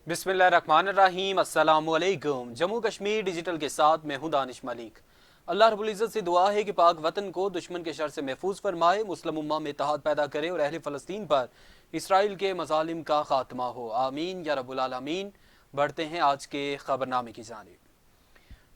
बिस्मिल्लाहिर्रहमानिर्रहीम। अस्सलाम वालेकुम। जम्मू कश्मीर डिजिटल के साथ मैं हूं दानिश मलिक। अल्लाह रब्बुल इज़्ज़त से दुआ है कि पाक वतन को दुश्मन के शर से महफूज फरमाए, मुस्लिम उम्मा में इत्तेहाद पैदा करे और अहले फ़लस्तीन पर इसराइल के मज़ालिम का खात्मा हो। आमीन या रब्बुल आलमीन। बढ़ते हैं आज के खबरनामे की जानिब।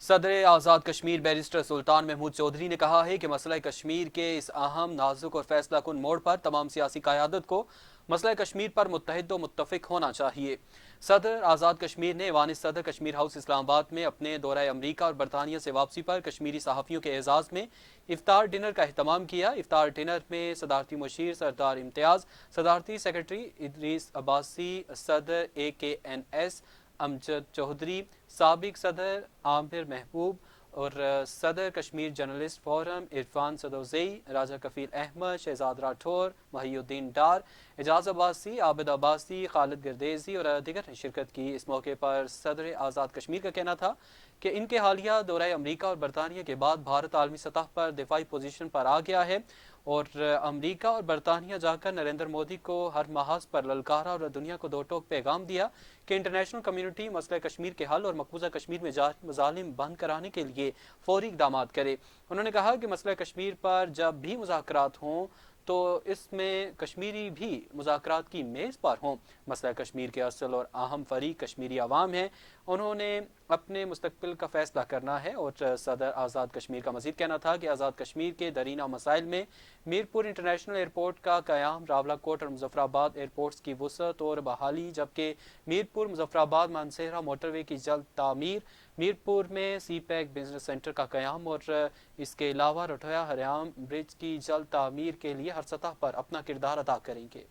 सदर आज़ाद कश्मीर बैरिस्टर सुल्तान महमूद चौधरी ने कहा है कि मसला कश्मीर के इस अहम, नाजुक और फैसला कुन मोड़ पर तमाम सियासी क़यादत को मसला कश्मीर पर मुत्तहिद व मुत्तफ़िक होना चाहिए। सदर आज़ाद कश्मीर ने ऐवान सदर कश्मीर हाउस इस्लामाबाद में अपने दौरा अमरीका और बरतानिया से वापसी पर कश्मीरी सहाफ़ियों के एजाज़ में इफ्तार डिनर का अहतमाम किया। इफ्तार डिनर में सदारती मुशीर सरदार इम्तियाज़, सदारती सेक्रेटरी इदरीस अब्बासी, सदर AKNS अमजद चौधरी, साबिक सदर आमिर महबूब और सदर कश्मीर जर्नलिस्ट फोरम इरफान सदोज़ई, राजा कफ़ील अहमद, शहजाद राठौर, महिउद्दीन डार, एजाज अब्बासी, आबिद अब्बासी, खालिद गर्देजी और दीगर ने शिरकत की। इस मौके पर सदर आज़ाद कश्मीर का कहना था कि इनके हालिया दौरा अमरीका और बरतानिया के बाद भारत आलमी सतह पर दिफाई पोजीशन पर आ गया है और अमरीका और बरतानिया जाकर नरेंद्र मोदी को हर महाज पर ललकारा और दुनिया को दो टोक पैगाम दिया कि इंटरनेशनल कम्युनिटी मसला कश्मीर के हल और मकबूजा कश्मीर में जारी मज़ालिम बंद कराने के लिए फौरी इक़दाम करे। उन्होंने कहा कि मसला कश्मीर पर जब भी मुज़ाकरात हों तो इसमें कश्मीरी भी मुज़ाकरात की मेज़ पर हों। मसला कश्मीर के असल और अहम फरीक कश्मीरी अवाम है, उन्होंने अपने मुस्तकबिल का फैसला करना है। और सदर आज़ाद कश्मीर का मज़ीद कहना था कि आज़ाद कश्मीर के दरीना मसाइल में मीरपुर इंटरनेशनल एयरपोर्ट का क़याम, रावलाकोट और मुजफ्फराबाद एयरपोर्ट्स की वसअत और बहाली, जबकि मीरपुर मुजफ्फराबाद मानसेरा मोटरवे की जल्द तामीर, मीरपुर में CPEC बिजनेस सेंटर का क़याम और इसके अलावा रठोया हरियाम ब्रिज की जल्द तामीर के लिए हर सतह पर अपना किरदार अदा करेंगे।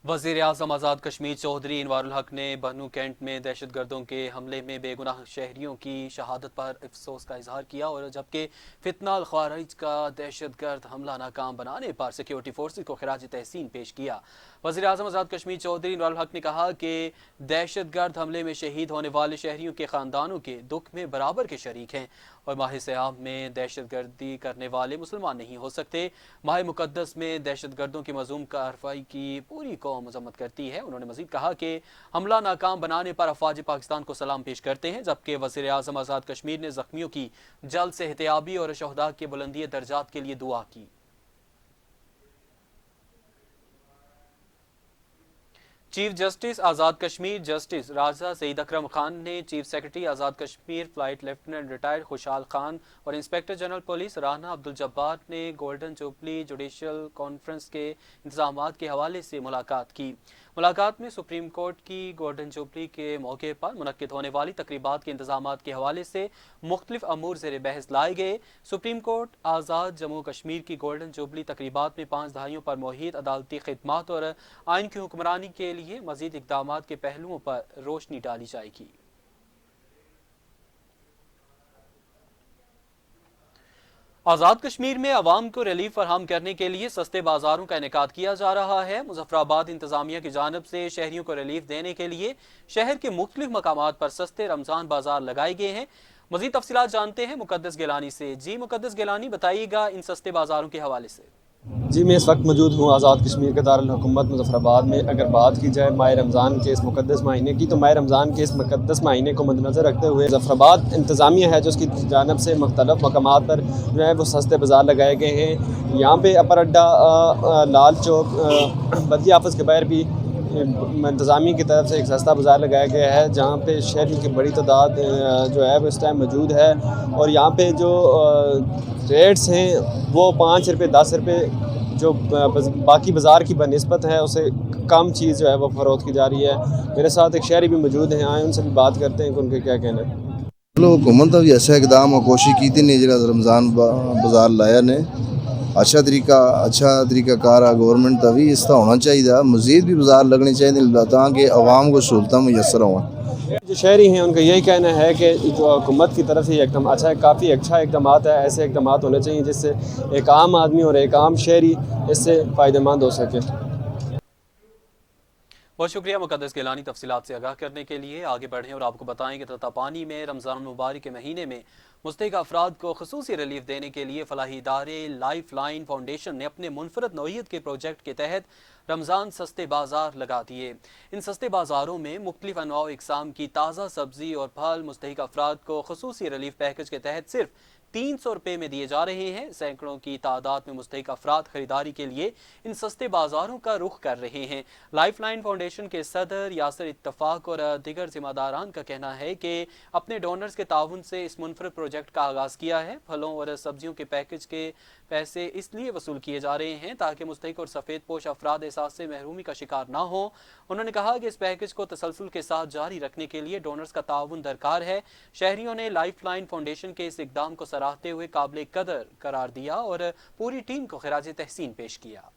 वज़ीर आज़म आज़ाद कश्मीर चौधरी इनवारुल हक ने बनू कैंट में दहशत गर्दों के हमले में बेगुनाह शहरियों की शहादत पर अफसोस का इजहार किया और जबकि फितना अल ख़वारिज का दहशत गर्द हमला नाकाम बनाने पर सिक्योरिटी फोर्सेज को खिराज तहसीन पेश किया। वज़ीर आज़म आज़ाद कश्मीर चौधरी इनवारुल हक ने कहा कि दहशत गर्द हमले में शहीद होने वाले शहरियों के ख़ानदानों के दुख में बराबर के शरीक हैं और माह सियाम में दहशत गर्दी करने वाले मुसलमान नहीं हो सकते। माह मुक़द्दस में दहशत गर्दों की मज़ूम कार्रवाई की पूरी कौम मज़म्मत करती है। उन्होंने मज़ीद कहा कि हमला नाकाम बनाने पर अफ़वाज पाकिस्तान को सलाम पेश करते हैं, जबकि वज़ीर आज़म आज़ाद कश्मीर ने ज़ख्मियों की जल्द सेहतियाबी और शहदा के बुलंदी दर्जात के लिए दुआ की। Chief justice Azad Kashmir justice राजा सईद अकरम खान ने chief secretary Azad Kashmir flight lieutenant retired खुशहाल खान और inspector general police Rana Abdul Jabbar ने गोल्डन जुबली जुडिशल कॉन्फ्रेंस के इंतजामात के हवाले से मुलाकात की। मुलाकात में सुप्रीम कोर्ट की गोल्डन जुबली के मौके पर मुनक्किद होने वाली तकरीबात के इंतजामात के हवाले से मुख्तलिफ अमूर ज़ेर बहस लाए गए। सुप्रीम कोर्ट आज़ाद जम्मू कश्मीर की गोल्डन जुबली तकरीबात में 5 दहाइयों पर मुहित अदालती खिदमात और आइन की हुक्मरानी के लिए मजीद इक़दामात के पहलुओं पर रोशनी डाली जाएगी। आज़ाद कश्मीर में अवाम को रिलीफ फराहम करने के लिए सस्ते बाजारों का इनेकाद किया जा रहा है। मुजफ्फराबाद इंतजामिया की जानिब से शहरियों को रिलीफ देने के लिए शहर के मुख्तलिफ मकामात पर सस्ते रमज़ान बाजार लगाए गए हैं। मज़ीद तफसीलात जानते हैं मुकद्दस गिलानी से। जी मुकद्दस गिलानी, बताइएगा इन सस्ते बाजारों के हवाले से। जी, मैं इस वक्त मौजूद हूँ आज़ाद कश्मीर के दारुल हुकूमत मुजफ्फराबाद में। अगर बात की जाए माह रमज़ान के इस मुक़द्दस महीने की, तो माह रमज़ान के इस मुक़द्दस महीने को मद्देनज़र रखते हुए मुजफ्फराबाद इंतज़ामिया है जो उसकी जानब से मुख्तलिफ मकामात पर जो है वो सस्ते बाज़ार लगाए गए हैं। यहाँ पे अपर अड्डा, लाल चौक, बल्दी ऑफिस के बाहर भी इंतज़ामिया की तरफ से एक सस्ता बाज़ार लगाया गया है, जहाँ पे शहरियों की बड़ी तादाद जो है वो इस टाइम मौजूद है। और यहाँ पे जो रेट्स हैं वो 5 रुपये 10 रुपये जो बाकी बाज़ार की बनिस्बत है उससे कम चीज़ जो है वो फ़रोख्त की जा रही है। मेरे साथ एक शहरी भी मौजूद हैं, आए उनसे भी बात करते हैं कि उनके क्या कहना है। चलो हुकूमत भी ऐसा इकदाम और कोशिश की थी ने जो रमज़ान बाज़ार लाया ने अच्छा तरीका कार है। गवर्नमेंट का भी इसका होना चाहिए, मज़ीद भी बाज़ार लगने चाहिए ताकि आवाम को सहूलत मुयसर हों। जो शहरी हैं उनका यही कहना है कि जो हुकूमत की तरफ से ये एकदम अच्छा है, काफ़ी अच्छा इकदाम है। ऐसे इकदाम होने चाहिए जिससे एक आम आदमी और एक आम शहरी इससे फ़ायदेमंद हो सके। बहुत शुक्रिया मुकद्दस गिलानी तफसीलात से आगाह करने के लिए। आगे बढ़ें और आपको बताएं कि ततापानी में रमज़ान मुबारक के महीने में मुस्तहिक अफराद को खसूसी रिलीफ देने के लिए फलाही इदारे लाइफ लाइन फाउंडेशन ने अपने मुनफरद नौइयत के प्रोजेक्ट के तहत रमज़ान सस्ते बाजार लगा दिए। इन सस्ते बाजारों में मुख्तलिफ अनवा इकसाम की ताज़ा सब्जी और फल मुस्तहिक अफराद को खसूसी रिलीफ पैकेज के तहत सिर्फ 300 रुपये में दिए जा रहे हैं। सैकड़ों की तादाद में मुस्तहिक अफराद खरीदारी के लिए इन सस्ते बाजारों का रुख कर रहे हैं। लाइफ लाइन फाउंडेशन के सदर यासर इत्तफाक और दीगर जिम्मेदारान का कहना है कि अपने डोनर्स के ताउन से इस मुनफरद प्रोजेक्ट का आगाज़ किया है। फलों और सब्जियों के पैकेज के पैसे इसलिए वसूल किए जा रहे हैं ताकि मुस्तहिक और सफ़ेद पोश अफराद एहसास से महरूमी का शिकार ना हो। उन्होंने कहा कि इस पैकेज को तसलसल के साथ जारी रखने के लिए डोनर्स का ताउन दरकार है। शहरियों ने लाइफ लाइन फाउंडेशन के इस इकदाम को सराहते हुए काबिल कदर करार दिया और पूरी टीम को खिराज तहसीन पेश किया।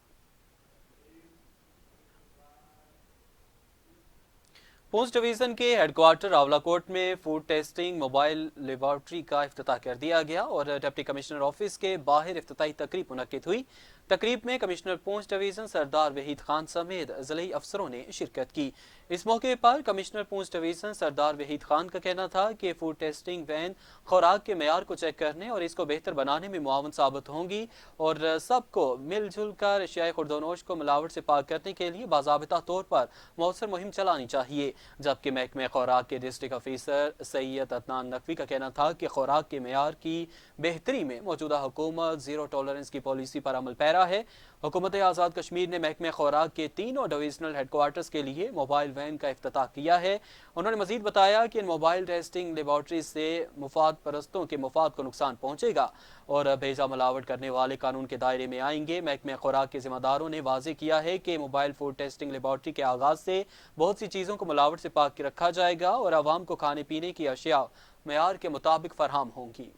पूंछ डिवीज़न के हेडक्वार्टर रावलाकोट में फूड टेस्टिंग मोबाइल लेबॉर्ट्री का इफ्तिताह कर दिया गया और डिप्टी कमिश्नर ऑफिस के बाहर इफ्तिताही तकरीब मुनक्किद हुई। तकरीब में कमिश्नर पूंछ डिवीज़न सरदार वहीद खान समेत ज़िले अफसरों ने शिरकत की। इस मौके पर कमिश्नर पूंछ डिवीज़न सरदार वहीद खान का कहना था कि फूड टेस्टिंग वैन खुराक के मेयार को चेक करने और इसको बेहतर बनाने में मुआवन साबित होंगी और सबको मिलजुल कर अशियाए खुर्दोनोश को मिलावट से पाक करने के लिए बाज़ाबिता तौर पर मौसर मुहिम चलानी चाहिए। जबकि महकमे खुराक के डिस्ट्रिक्ट ऑफिसर सैयद अदनान नकवी का कहना था कि खुराक के मेयार की बेहतरी में मौजूदा हुकूमत जीरो टॉलरेंस की पॉलिसी पर अमल पैरा है। हुकूमत आज़ाद कश्मीर ने महकमे खुराक के तीनों डिविजनल हेडक्वार्टर्स के लिए मोबाइल वैन का इफ्तिताह किया है। उन्होंने मजीद बताया कि इन मोबाइल टेस्टिंग लेबॉर्ट्रीज से मुफाद परस्तों के मुफाद को नुकसान पहुंचेगा और भेजा मिलावट करने वाले कानून के दायरे में आएंगे। महकमे खुराक के जिम्मेदारों ने वाजे किया है कि मोबाइल फूड टेस्टिंग लेबॉर्ट्री के आगाज से बहुत सी चीज़ों को मिलावट से पाक के रखा जाएगा और आवाम को खाने पीने की अशिया मेयार के मुताबिक फराहम होंगी।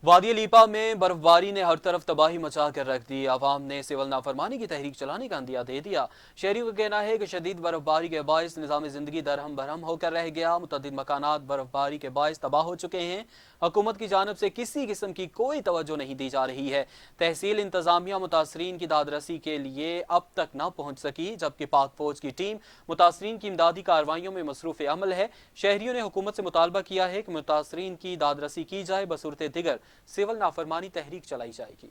वादी लीपा में बर्फबारी ने हर तरफ तबाही मचा कर रख दी। आवाम ने सिविल नाफरमानी की तहरीक चलाने का अंदिया दे दिया। शहरियों का कहना है कि शदीद बर्फबारी के बायस निज़ाम ज़िंदगी दरहम बरहम होकर रह गया। मुतअद्दिद मकानात बर्फबारी के बायस तबाह हो चुके हैं। हुकूमत की जानिब से किसी किस्म की कोई तवज्जो नहीं दी जा रही है। तहसील इंतजामिया मुतासरीन की दादरसी के लिए अब तक न पहुँच सकी, जबकि पाक फौज की टीम मुतासरीन की इमदादी कार्रवाइयों में मसरूफ़ अमल है। शहरियों ने हुकूमत से मुतालबा किया है कि मुतासरीन की दादरसी की जाए, बसूरत दिगर सिविल नाफरमानी तहरीक चलाई जाएगी।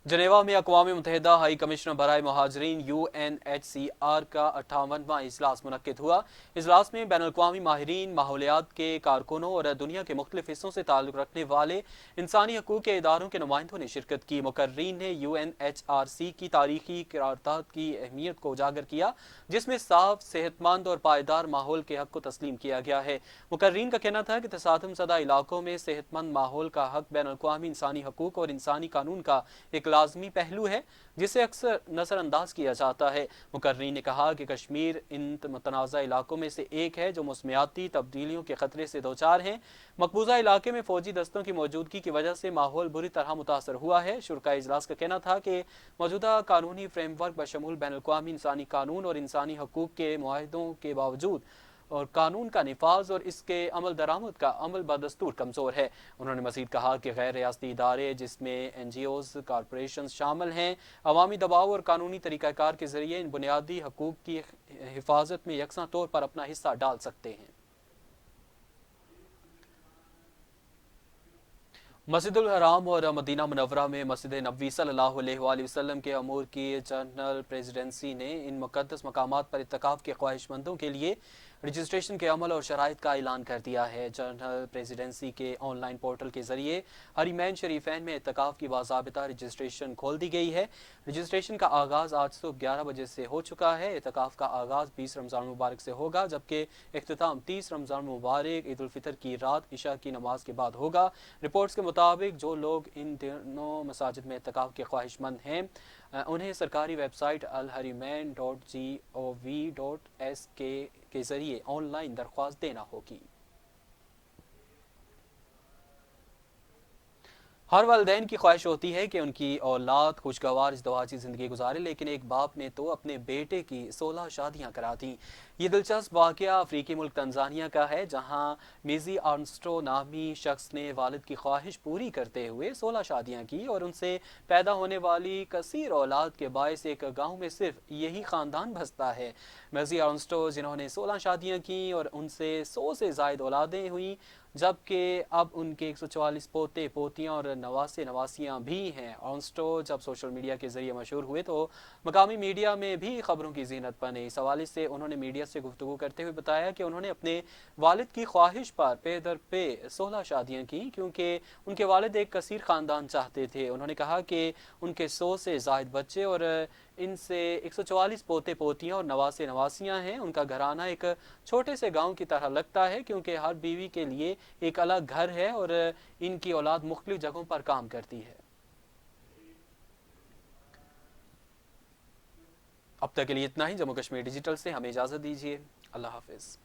जनेवा में अक़वाम मुत्तहिदा हाई कमिश्नर बराए मुहाजिरीन UNHCR का 58वां इजलास मुनक्किद हुआ। इजलास में बैनुल-अक़वामी माहिरीन, माहौलियात के कारकुनों और दुनिया के मुख्तलिफ हिस्सों से ताल्लुक़ रखने वाले इंसानी हकूक़ के इदारों के नुमाइंदों ने शिरकत की। मुकर्रीन ने UNHRC की तारीखी करारदाद की अहमियत को उजागर किया, जिसमें साफ, सेहतमंद और पायदार माहौल के हक़ को तस्लीम किया गया है। मुकर्रीन का कहना था कि तसादुम ज़दा इलाकों में सेहतमंद माहौल का हक़ बैनुल-अक़वामी इंसानी हकूक़ और इंसानी कानून का एक लाजमी पहलू है, जिसे अक्सर नजरअंदाज किया जाता है। मुकर्रीन ने कहा कि कश्मीर इन मुतनाज़ा इलाकों में से एक है जो मौसमियाती तब्दीलियों के खतरे से दोचार हैं। मकबूजा इलाके में फौजी दस्तों की मौजूदगी की वजह से माहौल बुरी तरह मुतासर हुआ है। शुरका इजलास का कहना था कि मौजूदा कानूनी फ्रेमवर्क बशमूल बैनुल-अक़वामी इंसानी कानून और इंसानी हकूक़ के मुआहदों के बावजूद और कानून का निफाज और इसके अमल दरामद का अमल बदस्तूर कमज़ोर है। उन्होंने मज़ीद कहा कि गैर रियासती इदारे, जिसमें NGOs, कॉरपोरेशन शामिल हैं, अवामी दबाव और कानूनी तरीक़ाकार के ज़रिए इन बुनियादी हकूक़ की हिफाजत में यकसा तौर पर अपना हिस्सा डाल सकते हैं। मस्जिदुल हराम और मदीना मुनव्वरा में मस्जिद नबवी सल्लल्लाहु अलैहि वसल्लम के अमूर की जनरल प्रेसिडेंसी ने इन मुक़द्दस मकामात पर इत्तिकाफ़ के ख्वाहिशमंदों के लिए रजिस्ट्रेशन के अमल और शराइत का ऐलान कर दिया है। जनरल प्रेसिडेंसी के ऑनलाइन पोर्टल के जरिए हरीमैन शरीफैन में इत्तिकाफ़ की बाज़ाबिता रजिस्ट्रेशन खोल दी गई है। रजिस्ट्रेशन का आगाज़ आज सुबह 11 बजे से हो चुका है। इत्तिकाफ़ का आगाज़ 20 रमज़ान मुबारक से होगा, जबकि इख्तिताम 30 रमज़ान मुबारक ईद उल फितर की रात इशा की नमाज के बाद होगा। रिपोर्ट्स के मुताबिक जो लोग इन दिनों मसाजिद में इत्तिकाफ़ के ख्वाहिशमंद हैं, उन्हें सरकारी वेबसाइट alharimain.gov.sk के जरिए ऑनलाइन दरख्वास्त देना होगी। ہر والدین کی خواہش ہوتی ہے کہ ان کی اولاد خوشگوار ازدواجی زندگی گزارے، لیکن ایک باپ نے تو اپنے بیٹے کی 16 شادیاں کرا دیں۔ یہ دلچسپ واقعہ افریقی ملک تنزانیہ کا ہے، جہاں میزی آرمسٹرو نامی شخص نے والد کی خواہش پوری کرتے ہوئے 16 شادیاں کی، اور ان سے پیدا ہونے والی کثیر اولاد کے باعث ایک گاؤں میں صرف یہی خاندان بستا ہے۔ میزی آرمسٹرو، جنہوں نے 16 شادیاں کیں اور ان سے 100 سے زائد اولادیں ہوئیں، جبکہ اب ان کے 144 پوتے پوتیاں اور نواسے نواسیاں بھی ہیں۔ آرمسٹرو جب سوشل میڈیا کے ذریعے مشہور ہوئے تو مقامی میڈیا میں بھی خبروں کی زینت بنے۔ اس حوالے سے انہوں نے میڈیا سے گفتگو کرتے ہوئے بتایا کہ انہوں نے اپنے والد کی خواہش پر پے در پے 16 شادیاں کی، کیونکہ ان کے والد ایک کثیر خاندان چاہتے تھے۔ انہوں نے کہا کہ ان کے 100 سے زائد بچے اور ان سے 144 پوتے پوتیاں اور نواسے نواسیاں ہیں۔ ان کا گھرانہ ایک چھوٹے سے گاؤں کی طرح لگتا ہے، کیونکہ ہر بیوی کے لیے ایک الگ گھر ہے اور ان کی اولاد مختلف جگہوں پر کام کرتی ہے۔ اب تک کے لیے اتنا ہی۔ جموں کشمیر ڈیجیٹل سے ہمیں اجازت دیجیے۔ اللہ حافظ۔